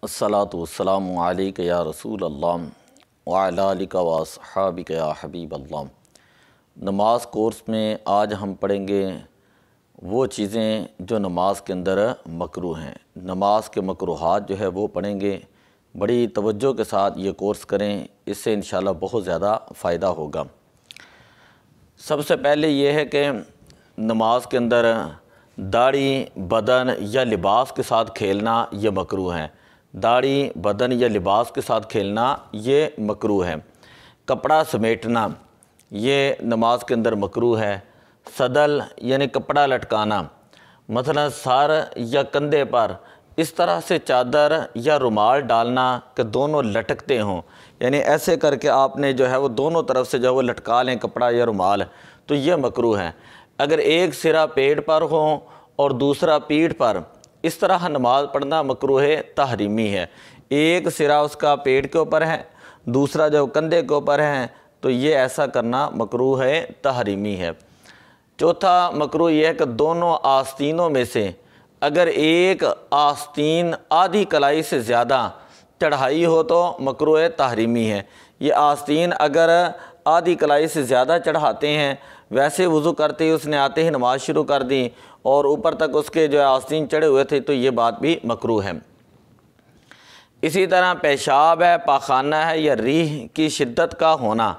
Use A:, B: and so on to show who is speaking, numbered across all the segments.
A: الصلاۃ والسلام علیک یا رسول اللہ وعلی آلک و اصحابک یا حبیب اللہ۔ نماز کورس میں آج ہم پڑھیں گے وہ چیزیں جو نماز کے اندر مکروہ ہیں۔ نماز کے مکروہات جو ہے وہ پڑھیں گے۔ بڑی توجہ کے ساتھ یہ کورس کریں، اس سے انشاءاللہ بہت زیادہ فائدہ ہوگا۔ سب سے پہلے یہ ہے کہ نماز کے اندر داڑھی، بدن یا لباس کے ساتھ کھیلنا یہ مکروہ ہے۔ داڑھی، بدن یا لباس کے ساتھ کھیلنا یہ مکروہ ہے۔ کپڑا سمیٹنا یہ نماز کے اندر مکروہ ہے۔ صدل یعنی کپڑا لٹکانا، مثلا سر یا کندھے پر اس طرح سے چادر یا رومال ڈالنا کہ دونوں لٹکتے ہوں، یعنی ایسے کر کے آپ نے جو ہے وہ دونوں طرف سے جو وہ لٹکا لیں کپڑا یا رومال، تو یہ مکروہ ہے۔ اگر ایک سرا پیٹ پر ہو اور دوسرا پیٹھ پر، اس طرح نماز پڑھنا مکروہ تحریمی ہے۔ ایک سرا اس کا پیٹ کے اوپر ہے، دوسرا جو کندھے کے اوپر ہے، تو یہ ایسا کرنا مکروہ تحریمی ہے۔ چوتھا مکروہ یہ ہے کہ دونوں آستینوں میں سے اگر ایک آستین آدھی کلائی سے زیادہ چڑھائی ہو تو مکروہ تحریمی ہے۔ یہ آستین اگر آدھی کلائی سے زیادہ چڑھاتے ہیں، ویسے وضو کرتے ہی اس نے آتے ہی نماز شروع کر دی اور اوپر تک اس کے جو آستین چڑھے ہوئے تھے، تو یہ بات بھی مکروہ ہے۔ اسی طرح پیشاب ہے، پاخانہ ہے یا ریح کی شدت کا ہونا،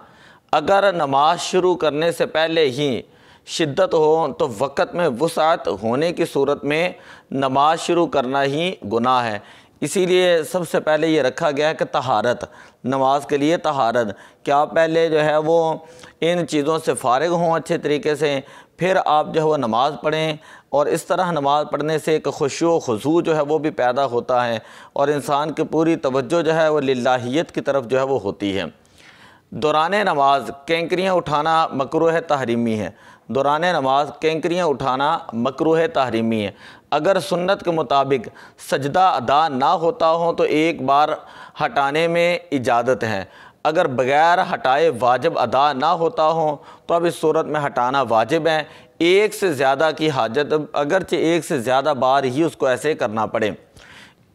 A: اگر نماز شروع کرنے سے پہلے ہی شدت ہو تو وقت میں وسعت ہونے کی صورت میں نماز شروع کرنا ہی گناہ ہے۔ اسی لیے سب سے پہلے یہ رکھا گیا ہے کہ طہارت، نماز کے لیے طہارت، کہ آپ پہلے جو ہے وہ ان چیزوں سے فارغ ہوں اچھے طریقے سے، پھر آپ جو ہے وہ نماز پڑھیں۔ اور اس طرح نماز پڑھنے سے ایک خشوع و خضوع جو ہے وہ بھی پیدا ہوتا ہے اور انسان کی پوری توجہ جو ہے وہ للہیت کی طرف جو ہے وہ ہوتی ہے۔ دوران نماز کینکریاں اٹھانا مکروہ تحریمی ہے۔ دوران نماز کینکریاں اٹھانا مکروہ تحریمی ہے۔ اگر سنت کے مطابق سجدہ ادا نہ ہوتا ہو تو ایک بار ہٹانے میں اجازت ہے۔ اگر بغیر ہٹائے واجب ادا نہ ہوتا ہو تو اب اس صورت میں ہٹانا واجب ہے۔ ایک سے زیادہ کی حاجت، اگرچہ ایک سے زیادہ بار ہی اس کو ایسے کرنا پڑے۔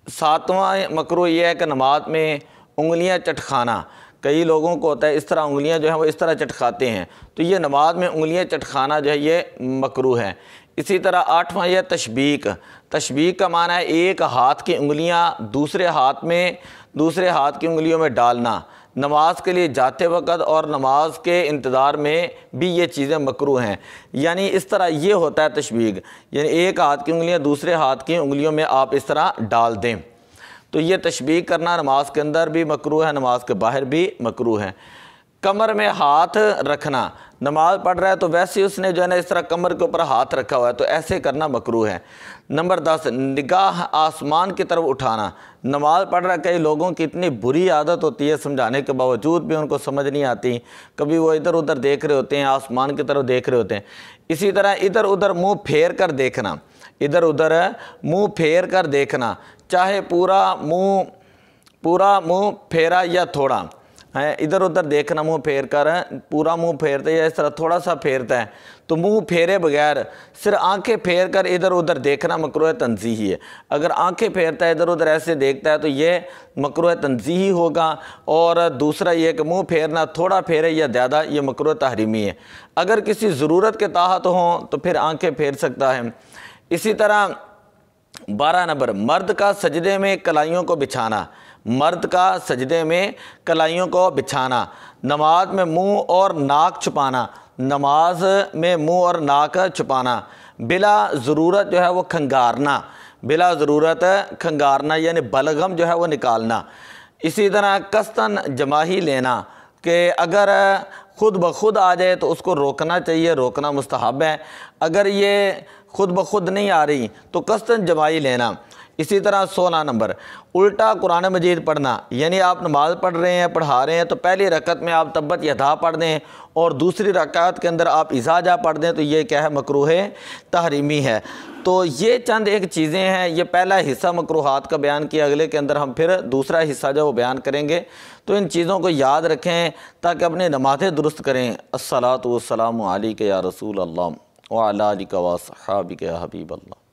A: ساتواں مکروہ یہ ہے کہ نماز میں انگلیاں چٹکھانا، کئی لوگوں کو ہوتا ہے اس طرح انگلیاں جو ہیں وہ اس طرح چٹکھاتے ہیں، تو یہ نماز میں انگلیاں چٹکھانا جو ہے یہ مکروہ ہے۔ اسی طرح آٹھواں یہ تشبیک۔ تشبیک کا معنی ہے ایک ہاتھ کی انگلیاں دوسرے ہاتھ کی انگلیوں میں ڈالنا۔ نماز کے لیے جاتے وقت اور نماز کے انتظار میں بھی یہ چیزیں مکروہ ہیں۔ یعنی اس طرح یہ ہوتا ہے تشبیک، یعنی ایک ہاتھ کی انگلیاں دوسرے ہاتھ کی انگلیوں میں آپ اس طرح ڈال دیں، تو یہ تشبیک کرنا نماز کے اندر بھی مکروہ ہے، نماز کے باہر بھی مکروہ ہے۔ کمر میں ہاتھ رکھنا، نماز پڑھ رہا ہے تو ویسے اس نے جو ہے نا اس طرح کمر کے اوپر ہاتھ رکھا ہوا ہے، تو ایسے کرنا مکروہ ہے۔ نمبر 10 نگاہ آسمان کی طرف اٹھانا۔ نماز پڑھ رہا ہے، کئی لوگوں کی اتنی بری عادت ہوتی ہے سمجھانے کے باوجود بھی ان کو سمجھ نہیں آتی، کبھی وہ ادھر ادھر دیکھ رہے ہوتے ہیں، آسمان کی طرف دیکھ رہے ہوتے ہیں۔ اسی طرح ادھر ادھر منہ پھیر کر دیکھنا، ادھر ادھر منہ پھیر کر دیکھنا، چاہے پورا منہ پھیرا یا تھوڑا ہے، ادھر ادھر دیکھنا منہ پھیر کر، پورا منہ پھیرتا ہے یا اس طرح تھوڑا سا پھیرتا ہے، تو منہ پھیرے بغیر صرف آنکھیں پھیر کر ادھر ادھر دیکھنا مکروہ تنزیہی ہے۔ اگر آنکھیں پھیرتا ہے ادھر ادھر ایسے دیکھتا ہے تو یہ مکروہ تنزیہی ہوگا۔ اور دوسرا یہ کہ منہ پھیرنا تھوڑا پھیرے یا زیادہ، یہ مکروہ تحریمی ہے۔ اگر کسی ضرورت کے تحت ہوں تو پھر آنکھیں پھیر سکتا ہے۔ اسی طرح 12 نمبر مرد کا سجدے میں کلائیوں کو بچھانا۔ مرد کا سجدے میں کلائیوں کو بچھانا، نماز میں منہ اور ناک چھپانا، نماز میں منہ اور ناک چھپانا، بلا ضرورت جو ہے وہ کھنگارنا، بلا ضرورت کھنگارنا یعنی بلغم جو ہے وہ نکالنا۔ اسی طرح قصداً جماہی لینا، کہ اگر خود بخود آ جائے تو اس کو روکنا چاہیے، روکنا مستحب ہے۔ اگر یہ خود بخود نہیں آ رہی تو قصداً جماعی لینا۔ اسی طرح 16 نمبر الٹا قرآن مجید پڑھنا، یعنی آپ نماز پڑھ رہے ہیں، پڑھا رہے ہیں، تو پہلی رکعت میں آپ تبت یدا پڑھ دیں اور دوسری رکعت کے اندر آپ اذا جا پڑھ دیں، تو یہ کیا ہے؟ مکروہ تحریمی ہے۔ تو یہ چند ایک چیزیں ہیں، یہ پہلا حصہ مکروہات کا بیان کیا، اگلے کے اندر ہم پھر دوسرا حصہ جو وہ بیان کریں گے۔ تو ان چیزوں کو یاد رکھیں تاکہ اپنے نمازیں درست کریں۔ الصلاۃ والسلام علیک یا رسول اللہ وعلی آلک و اصحابک یا حبیب اللہ۔